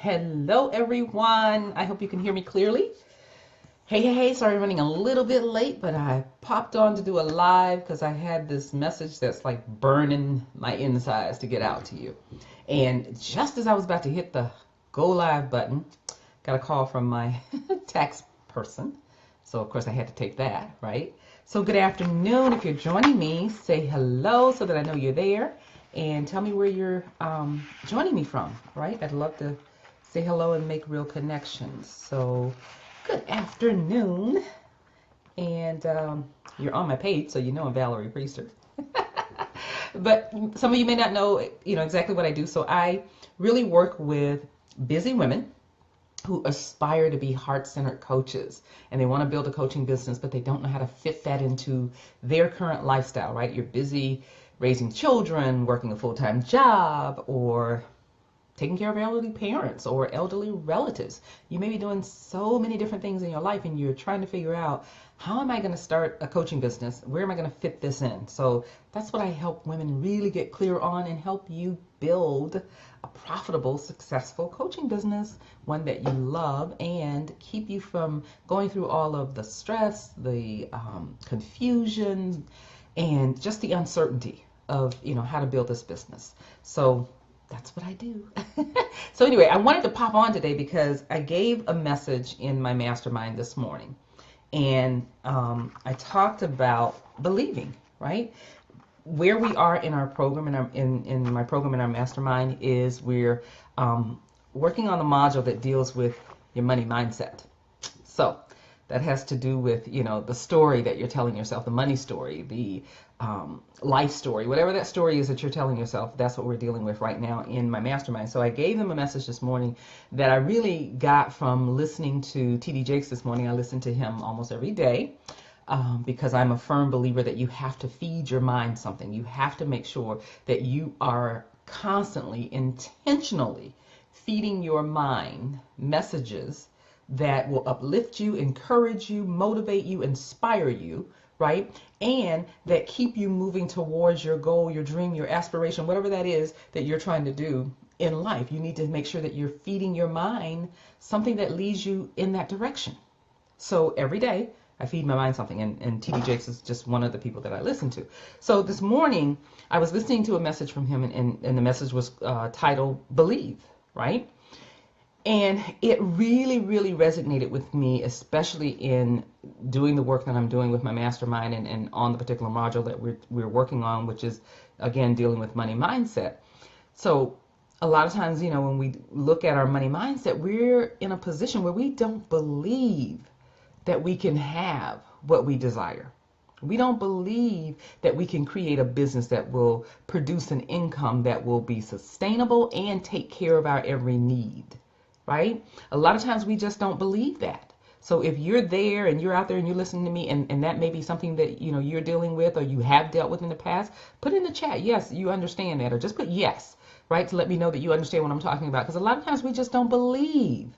Hello, everyone. I hope you can hear me clearly. Hey, sorry I'm running a little bit late, but I popped on to do a live because I had this message that's like burning my insides to get out to you. And just as I was about to hit the go live button, got a call from my tax person. So, of course, I had to take that, right? So, good afternoon. If you're joining me, say hello so that I know you're there. And tell me where you're joining me from, right? I'd love to say hello and make real connections. So, good afternoon. And you're on my page, so you know I'm Valerie Priester. But some of you may not know, exactly what I do. So I really work with busy women who aspire to be heart-centered coaches, and they want to build a coaching business, but they don't know how to fit that into their current lifestyle, right? You're busy raising children, working a full-time job, or taking care of elderly parents or elderly relatives. You may be doing so many different things in your life, and you're trying to figure out, how am I going to start a coaching business? Where am I going to fit this in? So that's what I help women really get clear on and help you build a profitable, successful coaching business, one that you love, and keep you from going through all of the stress, the confusion, and just the uncertainty of how to build this business. So that's what I do. So anyway, I wanted to pop on today because I gave a message in my mastermind this morning. And I talked about believing, right? Where we are in our program, in my program, in our mastermind, is we're working on the module that deals with your money mindset. So that has to do with, the story that you're telling yourself, the money story, the life story, whatever that story is that you're telling yourself. That's what we're dealing with right now in my mastermind. So I gave them a message this morning that I really got from listening to TD Jakes this morning. I listen to him almost every day because I'm a firm believer that you have to feed your mind something. You have to make sure that you are constantly, intentionally feeding your mind messages that will uplift you, encourage you, motivate you, inspire you, right? And that keep you moving towards your goal, your dream, your aspiration, whatever that is that you're trying to do in life. You need to make sure that you're feeding your mind something that leads you in that direction. So every day I feed my mind something, and TD Jakes is just one of the people that I listen to. So this morning I was listening to a message from him, and the message was titled Believe, right? And it really, really resonated with me, especially in doing the work that I'm doing with my mastermind and on the particular module that we're working on, which is, again, dealing with money mindset. So a lot of times, when we look at our money mindset, we're in a position where we don't believe that we can have what we desire. We don't believe that we can create a business that will produce an income that will be sustainable and take care of our every need. Right? A lot of times we just don't believe that. So if you're there and you're out there and you're listening to me, and that may be something that you're dealing with or you have dealt with in the past, put in the chat, yes, you understand that, or just put yes, right, to let me know that you understand what I'm talking about. Because a lot of times we just don't believe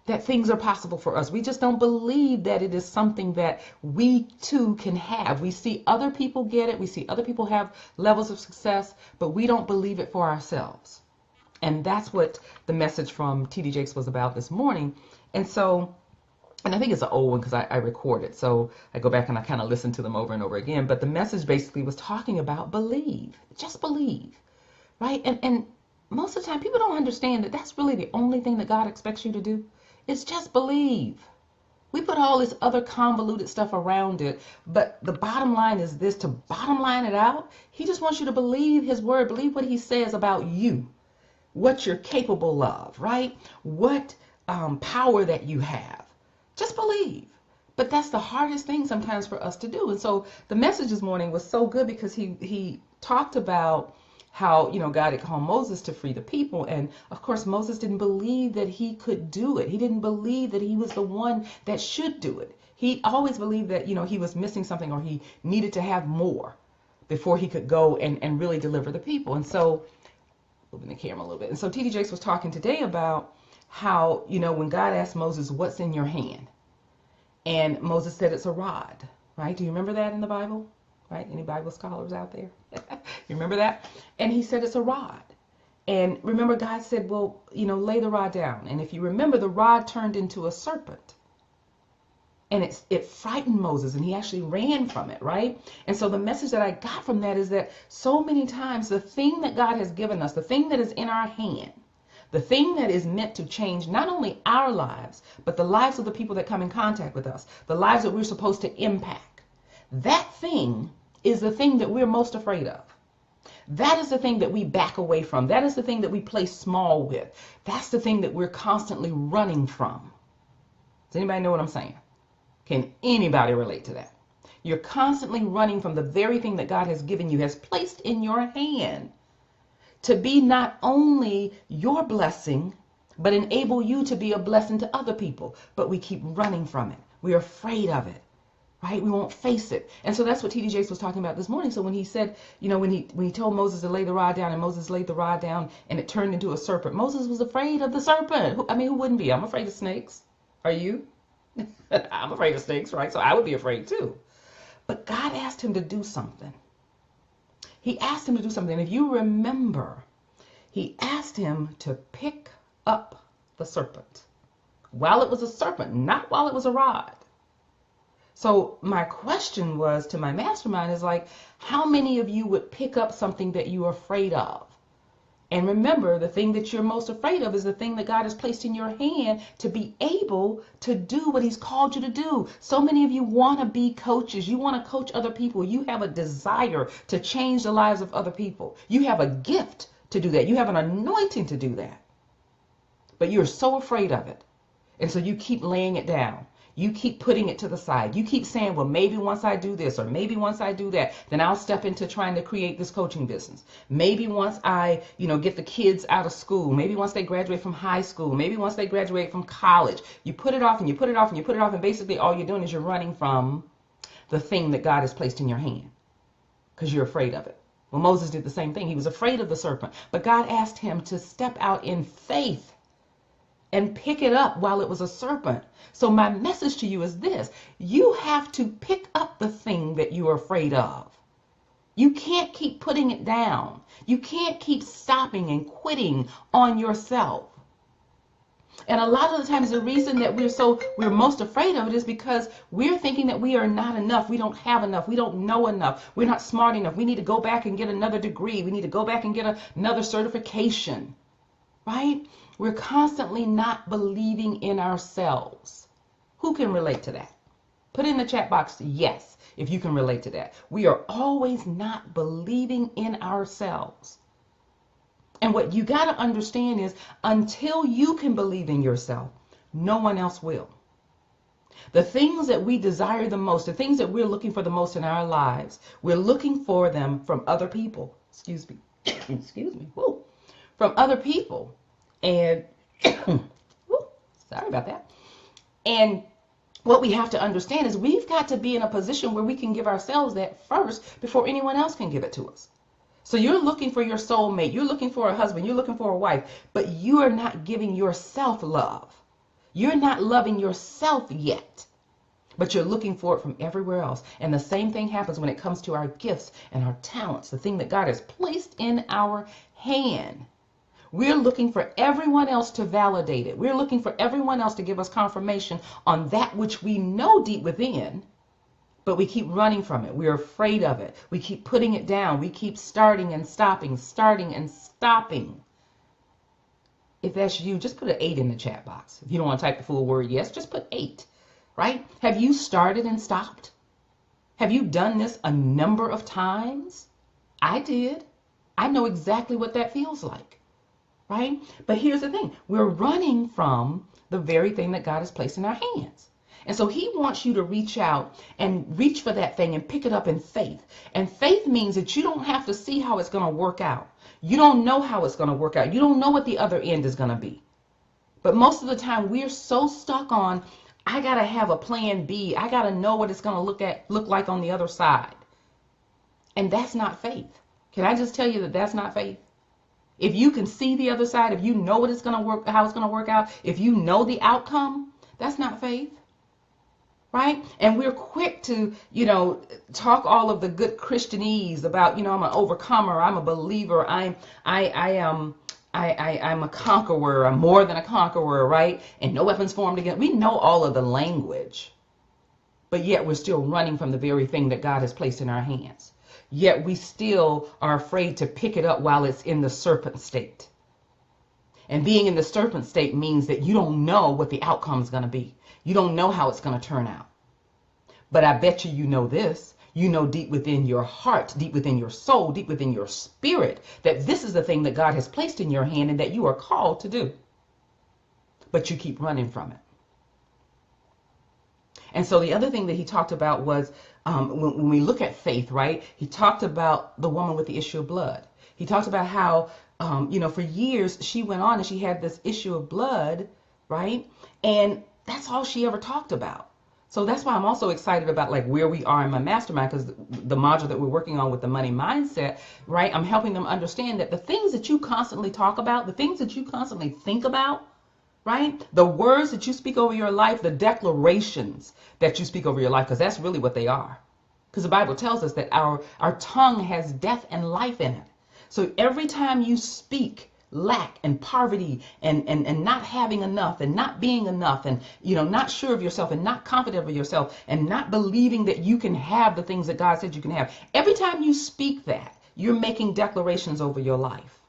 that things are possible for us. We just don't believe that it is something that we too can have. We see other people get it. We see other people have levels of success, but we don't believe it for ourselves. And that's what the message from TD Jakes was about this morning. And I think it's an old one because I record it. So I go back and I kind of listen to them over and over again. But the message basically was talking about believe. Just believe, right? And most of the time people don't understand that that's really the only thing that God expects you to do. It's just believe. We put all this other convoluted stuff around it, but the bottom line is this: to bottom line it out, he just wants you to believe his word, believe what he says about you, what you're capable of, right? What power that you have. Just believe. But that's the hardest thing sometimes for us to do. And so the message this morning was so good because he talked about how, God had called Moses to free the people. And of course, Moses didn't believe that he could do it. He didn't believe that he was the one that should do it. He always believed that, he was missing something, or he needed to have more before he could go and really deliver the people. And so, moving the camera a little bit. And so TD Jakes was talking today about how, when God asked Moses, what's in your hand? And Moses said it's a rod, right? Do you remember that in the Bible? Right? Any Bible scholars out there? You remember that? And he said it's a rod. And remember, God said, well, lay the rod down. And if you remember, the rod turned into a serpent. And it frightened Moses, and he actually ran from it, right? And so the message that I got from that is that so many times the thing that God has given us, the thing that is in our hand, the thing that is meant to change not only our lives, but the lives of the people that come in contact with us, the lives that we're supposed to impact, that thing is the thing that we're most afraid of. That is the thing that we back away from. That is the thing that we play small with. That's the thing that we're constantly running from. Does anybody know what I'm saying? Can anybody relate to that? You're constantly running from the very thing that God has given you, has placed in your hand to be not only your blessing, but enable you to be a blessing to other people. But we keep running from it. We're afraid of it, right? We won't face it. And so that's what T.D. Jakes was talking about this morning. So when he said, when he told Moses to lay the rod down, and Moses laid the rod down and it turned into a serpent, Moses was afraid of the serpent. Who wouldn't be? I'm afraid of snakes. Are you? I'm afraid of snakes, right? So I would be afraid too. But God asked him to do something. He asked him to do something. If you remember, he asked him to pick up the serpent while it was a serpent, not while it was a rod. So my question was to my mastermind is like, how many of you would pick up something that you're afraid of? And remember, the thing that you're most afraid of is the thing that God has placed in your hand to be able to do what he's called you to do. So many of you want to be coaches. You want to coach other people. You have a desire to change the lives of other people. You have a gift to do that. You have an anointing to do that. But you're so afraid of it. And so you keep laying it down. You keep putting it to the side. You keep saying, well, maybe once I do this or maybe once I do that, then I'll step into trying to create this coaching business. Maybe once I, get the kids out of school. Maybe once they graduate from high school. Maybe once they graduate from college. You put it off and you put it off and you put it off. And basically all you're doing is you're running from the thing that God has placed in your hand because you're afraid of it. Well, Moses did the same thing. He was afraid of the serpent. But God asked him to step out in faith and pick it up while it was a serpent. So my message to you is this: you have to pick up the thing that you are afraid of. You can't keep putting it down. You can't keep stopping and quitting on yourself. And a lot of the times the reason that we're most afraid of it is because we're thinking that we are not enough. We don't have enough. We don't know enough. We're not smart enough. We need to go back and get another degree. We need to go back and get another certification, right? We're constantly not believing in ourselves. Who can relate to that? Put in the chat box, yes, if you can relate to that. We are always not believing in ourselves. And what you got to understand is until you can believe in yourself, no one else will. The things that we desire the most, the things that we're looking for the most in our lives, we're looking for them from other people. Excuse me. Excuse me. Whoa. From other people. And sorry about that. And what we have to understand is we've got to be in a position where we can give ourselves that first before anyone else can give it to us. So you're looking for your soulmate, you're looking for a husband, you're looking for a wife, but you are not giving yourself love. You're not loving yourself yet, but you're looking for it from everywhere else. And the same thing happens when it comes to our gifts and our talents, the thing that God has placed in our hand. We're looking for everyone else to validate it. We're looking for everyone else to give us confirmation on that which we know deep within, but we keep running from it. We're afraid of it. We keep putting it down. We keep starting and stopping, starting and stopping. If that's you, just put an 8 in the chat box. If you don't want to type the full word yes, just put 8, right? Have you started and stopped? Have you done this a number of times? I did. I know exactly what that feels like. Right? But here's the thing. We're running from the very thing that God has placed in our hands. And so he wants you to reach out and reach for that thing and pick it up in faith. And faith means that you don't have to see how it's going to work out. You don't know how it's going to work out. You don't know what the other end is going to be. But most of the time we're so stuck on, I got to have a plan B. I got to know what it's going to look like on the other side. And that's not faith. Can I just tell you that that's not faith? If you can see the other side, if you know what it's going to work, how it's going to work out, if you know the outcome, that's not faith, right? And we're quick to, talk all of the good Christianese about, I'm an overcomer, I'm a believer, I am I'm a conqueror. I'm more than a conqueror, right? And no weapons formed against. We know all of the language, but yet we're still running from the very thing that God has placed in our hands. Yet we still are afraid to pick it up while it's in the serpent state. And being in the serpent state means that you don't know what the outcome is going to be. You don't know how it's going to turn out. But I bet you know this. You know deep within your heart, deep within your soul, deep within your spirit, that this is the thing that God has placed in your hand and that you are called to do. But you keep running from it. And so the other thing that he talked about was when we look at faith, right? He talked about the woman with the issue of blood. He talked about how, for years she went on and she had this issue of blood, right? And that's all she ever talked about. So that's why I'm also excited about like where we are in my mastermind, because the module that we're working on with the money mindset, right? I'm helping them understand that the things that you constantly talk about, the things that you constantly think about, right? The words that you speak over your life, the declarations that you speak over your life, because that's really what they are. Because the Bible tells us that our tongue has death and life in it. So every time you speak lack and poverty and not having enough and not being enough and not sure of yourself and not confident of yourself and not believing that you can have the things that God said you can have, every time you speak that, you're making declarations over your life.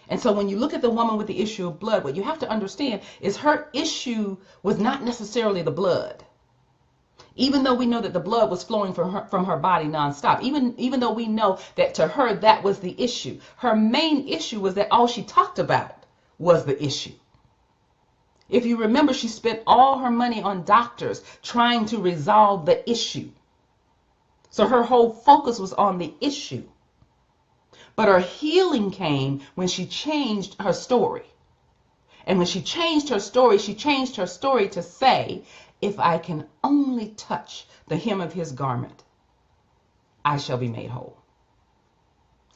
And so when you look at the woman with the issue of blood, what you have to understand is her issue was not necessarily the blood. Even though we know that the blood was flowing from her body nonstop, even though we know that to her that was the issue, her main issue was that all she talked about was the issue. If you remember, she spent all her money on doctors trying to resolve the issue. So her whole focus was on the issue. But her healing came when she changed her story. And when she changed her story to say, if I can only touch the hem of his garment, I shall be made whole.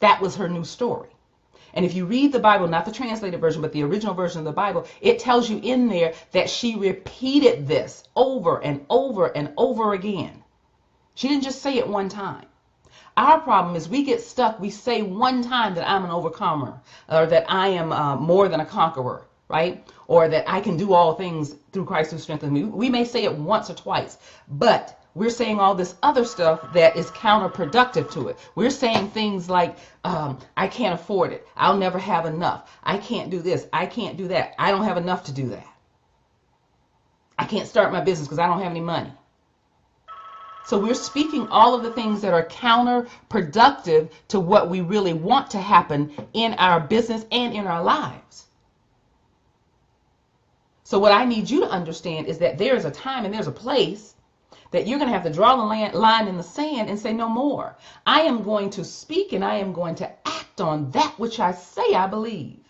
That was her new story. And if you read the Bible, not the translated version, but the original version of the Bible, it tells you in there that she repeated this over and over and over again. She didn't just say it one time. Our problem is we get stuck. We say one time that I'm an overcomer, or that I am more than a conqueror, right? Or that I can do all things through Christ who strengthens me. We may say it once or twice, but we're saying all this other stuff that is counterproductive to it. We're saying things like, I can't afford it. I'll never have enough. I can't do this. I can't do that. I don't have enough to do that. I can't start my business because I don't have any money. So we're speaking all of the things that are counterproductive to what we really want to happen in our business and in our lives. So what I need you to understand is that there is a time and there's a place that you're going to have to draw the line in the sand and say no more. I am going to speak and I am going to act on that which I say I believe.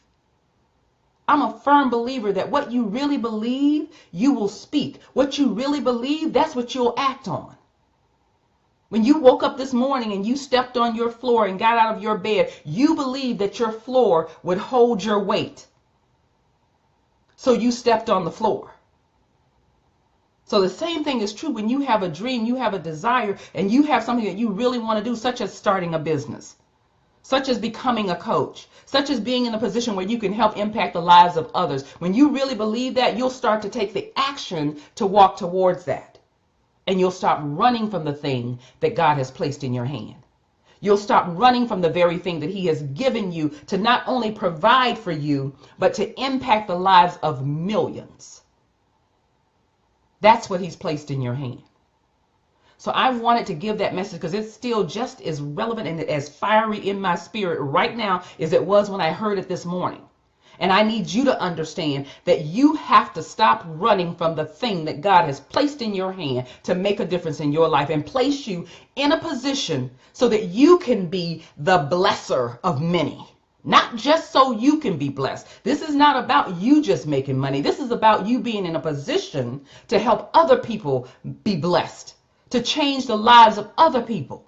I'm a firm believer that what you really believe, you will speak. What you really believe, that's what you'll act on. When you woke up this morning and you stepped on your floor and got out of your bed, you believed that your floor would hold your weight. So you stepped on the floor. So the same thing is true when you have a dream, you have a desire, and you have something that you really want to do, such as starting a business, such as becoming a coach, such as being in a position where you can help impact the lives of others. When you really believe that, you'll start to take the action to walk towards that. And you'll stop running from the thing that God has placed in your hand. You'll stop running from the very thing that he has given you to not only provide for you, but to impact the lives of millions. That's what he's placed in your hand. So I wanted to give that message because it's still just as relevant and as fiery in my spirit right now as it was when I heard it this morning. And I need you to understand that you have to stop running from the thing that God has placed in your hand to make a difference in your life and place you in a position so that you can be the blesser of many. Not just so you can be blessed. This is not about you just making money. This is about you being in a position to help other people be blessed, to change the lives of other people.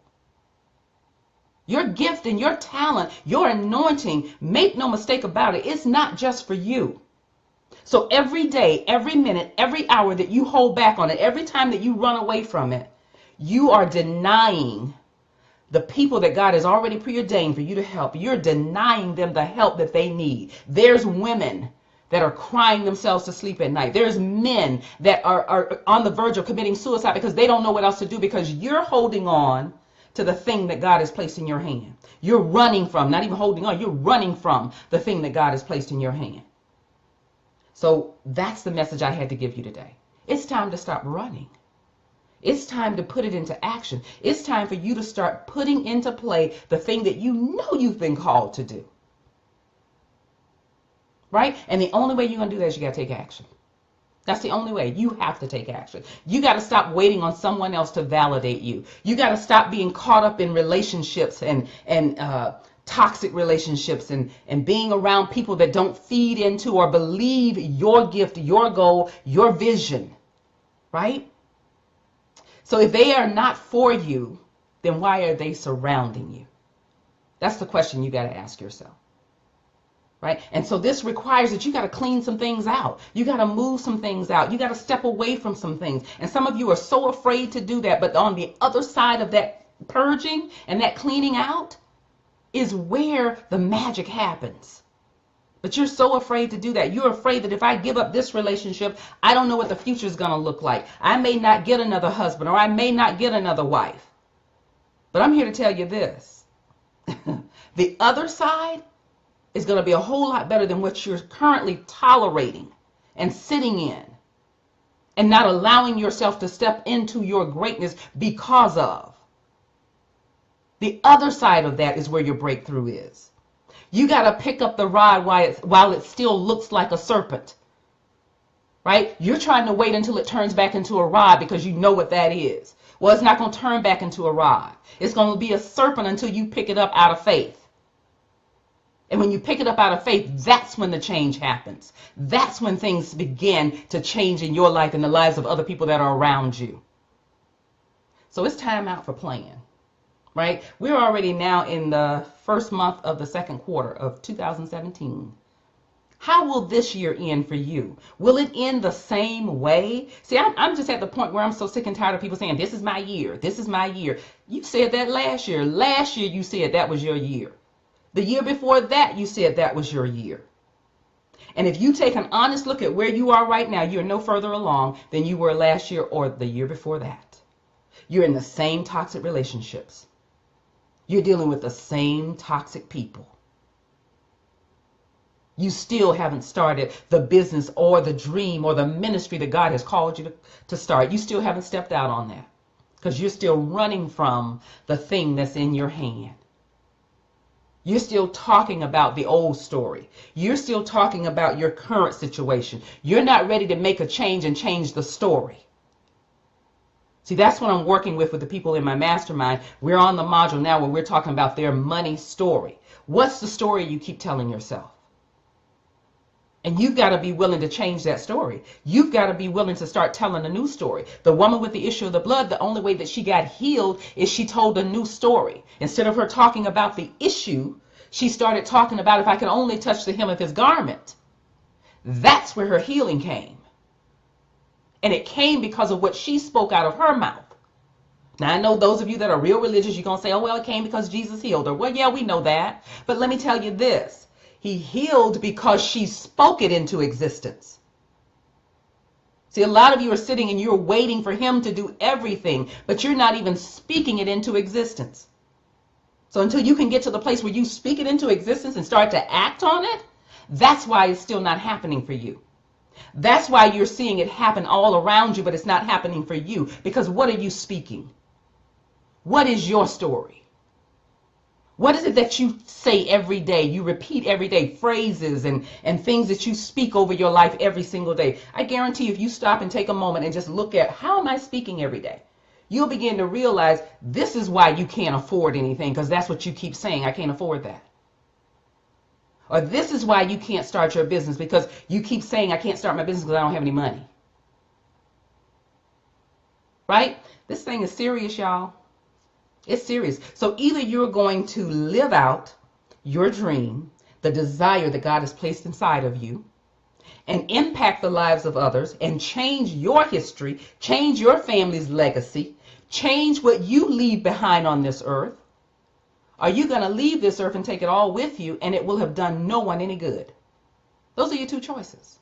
Your gift and your talent, your anointing, make no mistake about it, it's not just for you. So every day, every minute, every hour that you hold back on it, every time that you run away from it, you are denying The people that God has already preordained for you to help, you're denying them the help that they need. There's women that are crying themselves to sleep at night. There's men that are on the verge of committing suicide because they don't know what else to do, because you're holding on to the thing that God has placed in your hand. You're running from, not even holding on, you're running from the thing that God has placed in your hand. So that's the message I had to give you today. It's time to stop running. It's time to put it into action. It's time for you to start putting into play the thing that you know you've been called to do. Right? And the only way you're going to do that is you got to take action. That's the only way. You have to take action. You got to stop waiting on someone else to validate you. You got to stop being caught up in relationships and toxic relationships and being around people that don't feed into or believe your gift, your goal, your vision. Right? So if they are not for you, then why are they surrounding you? That's the question you got to ask yourself. Right? And so this requires that you got to clean some things out. You got to move some things out. You got to step away from some things. And some of you are so afraid to do that. But on the other side of that purging and that cleaning out is where the magic happens. But you're so afraid to do that. You're afraid that if I give up this relationship, I don't know what the future is going to look like. I may not get another husband, or I may not get another wife. But I'm here to tell you this. The other side is going to be a whole lot better than what you're currently tolerating and sitting in and not allowing yourself to step into your greatness because of. The other side of that is where your breakthrough is. You got to pick up the rod while it still looks like a serpent. Right? You're trying to wait until it turns back into a rod because you know what that is. Well, it's not going to turn back into a rod. It's going to be a serpent until you pick it up out of faith. And when you pick it up out of faith, that's when the change happens. That's when things begin to change in your life and the lives of other people that are around you. So it's time out for playing. Right? We're already now in the first month of the second quarter of 2017. How will this year end for you? Will it end the same way? See, I'm just at the point where I'm so sick and tired of people saying, this is my year. This is my year. You said that last year. Last year you said that was your year. The year before that you said that was your year. And if you take an honest look at where you are right now, you're no further along than you were last year or the year before that. You're in the same toxic relationships. You're dealing with the same toxic people. You still haven't started the business or the dream or the ministry that God has called you to start. You still haven't stepped out on that because you're still running from the thing that's in your hand. You're still talking about the old story. You're still talking about your current situation. You're not ready to make a change and change the story. See, that's what I'm working with the people in my mastermind. We're on the module now where we're talking about their money story. What's the story you keep telling yourself? And you've got to be willing to change that story. You've got to be willing to start telling a new story. The woman with the issue of the blood, the only way that she got healed is she told a new story. Instead of her talking about the issue, she started talking about, if I could only touch the hem of his garment. That's where her healing came. And it came because of what she spoke out of her mouth. Now, I know those of you that are real religious, you're going to say, oh, well, it came because Jesus healed her. Well, yeah, we know that. But let me tell you this. He healed because she spoke it into existence. See, a lot of you are sitting and you're waiting for him to do everything, but you're not even speaking it into existence. So until you can get to the place where you speak it into existence and start to act on it, that's why it's still not happening for you. That's why you're seeing it happen all around you, but it's not happening for you. Because what are you speaking? What is your story? What is it that you say every day? You repeat every day, phrases and things that you speak over your life every single day. I guarantee if you stop and take a moment and just look at how am I speaking every day, you'll begin to realize this is why you can't afford anything, because that's what you keep saying. I can't afford that. Or this is why you can't start your business, because you keep saying I can't start my business because I don't have any money. Right? This thing is serious, y'all. It's serious. So either you're going to live out your dream, the desire that God has placed inside of you, and impact the lives of others and change your history, change your family's legacy, change what you leave behind on this earth, Are you going to leave this earth and take it all with you, and it will have done no one any good? Those are your two choices.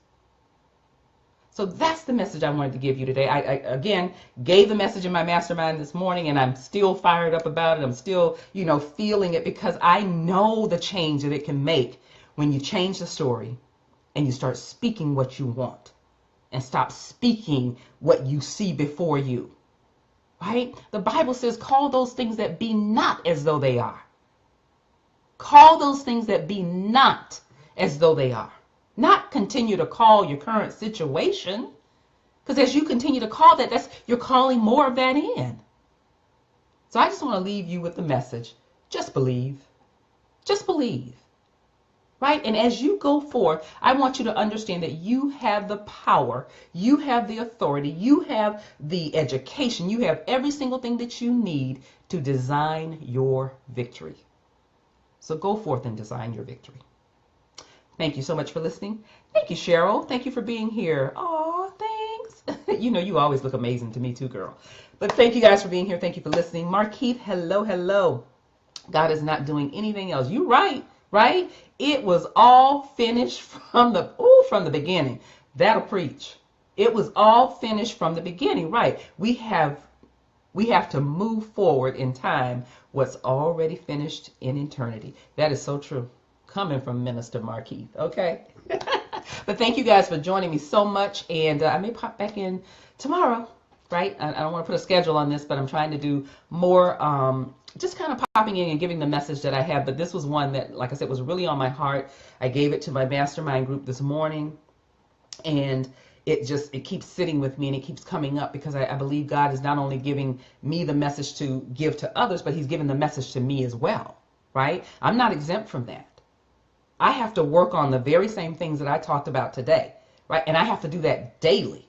So that's the message I wanted to give you today. I again gave the message in my mastermind this morning, and I'm still fired up about it. I'm still, feeling it, because I know the change that it can make when you change the story and you start speaking what you want and stop speaking what you see before you. Right? The Bible says, call those things that be not as though they are. Call those things that be not as though they are. Not continue to call your current situation, because as you continue to call that, you're calling more of that in. So I just want to leave you with the message. Just believe. Just believe. Right? And as you go forth, I want you to understand that you have the power, you have the authority, you have the education, you have every single thing that you need to design your victory. So go forth and design your victory. Thank you so much for listening. Thank you, Cheryl. Thank you for being here. Aw, thanks. You always look amazing to me too, girl. But thank you guys for being here. Thank you for listening. Markeith, hello, hello. God is not doing anything else. You right? It was all finished from the beginning. That'll preach. It was all finished from the beginning, right? We have to move forward in time what's already finished in eternity. That is so true. Coming from Minister Markeith, okay? But thank you guys for joining me so much, and I may pop back in tomorrow, right? I don't want to put a schedule on this, but I'm trying to do more, just kind of popping in and giving the message that I have. But this was one that, like I said, was really on my heart. I gave it to my mastermind group this morning, and it keeps sitting with me, and it keeps coming up, because I believe God is not only giving me the message to give to others, but he's giving the message to me as well, right? I'm not exempt from that. I have to work on the very same things that I talked about today, right? And I have to do that daily.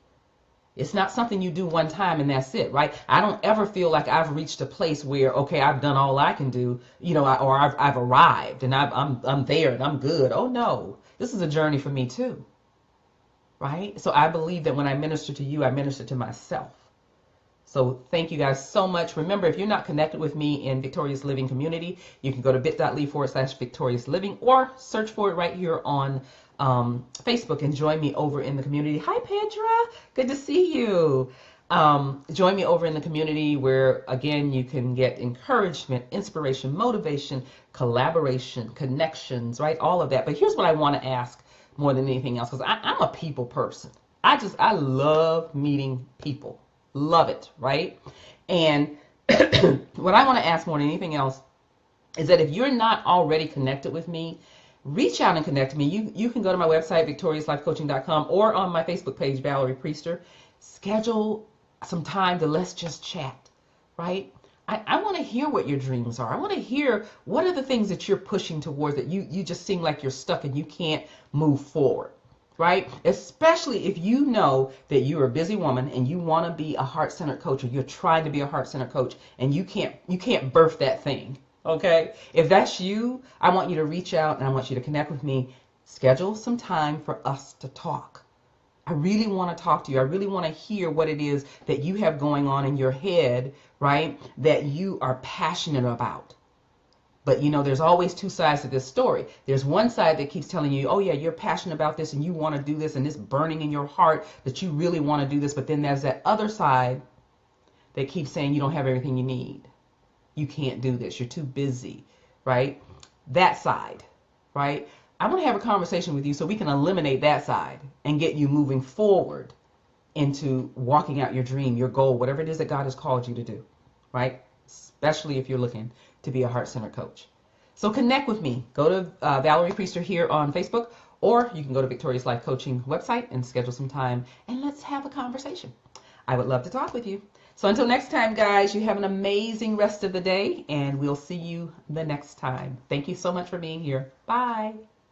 It's not something you do one time and that's it, right? I don't ever feel like I've reached a place where, okay, I've done all I can do, or I've arrived and I'm there and I'm good. Oh no, this is a journey for me too, right? So I believe that when I minister to you, I minister to myself. So thank you guys so much. Remember, if you're not connected with me in Victorious Living Community, you can go to bit.ly/Victorious Living, or search for it right here on Facebook and join me over in the community. Hi, Pedra. Good to see you. Join me over in the community where, again, you can get encouragement, inspiration, motivation, collaboration, connections, right? All of that. But here's what I want to ask more than anything else, because I'm a people person. I love meeting people. Love it, right? And what I want to ask more than anything else is that if you're not already connected with me, reach out and connect to me. You can go to my website, victoriouslifecoaching.com, or on my Facebook page, Valerie Priester. Schedule some time to let's just chat, right? I want to hear what your dreams are. I want to hear what are the things that you're pushing towards that you just seem like you're stuck and you can't move forward. Right? Especially if you know that you're a busy woman and you want to be a heart-centered coach, or you're trying to be a heart-centered coach and you can't birth that thing. Okay? If that's you, I want you to reach out and I want you to connect with me. Schedule some time for us to talk. I really want to talk to you. I really want to hear what it is that you have going on in your head, right? That you are passionate about. But there's always two sides to this story. There's one side that keeps telling you, oh yeah, you're passionate about this and you want to do this and it's burning in your heart that you really want to do this. But then there's that other side that keeps saying you don't have everything you need. You can't do this. You're too busy, right? That side, right? I want to have a conversation with you so we can eliminate that side and get you moving forward into walking out your dream, your goal, whatever it is that God has called you to do, right? Especially if you're looking to be a heart-centered coach. So connect with me. Go to Valerie Priester here on Facebook, or you can go to Victorious Life Coaching website and schedule some time and let's have a conversation. I would love to talk with you. So until next time, guys, you have an amazing rest of the day, and we'll see you the next time. Thank you so much for being here. Bye.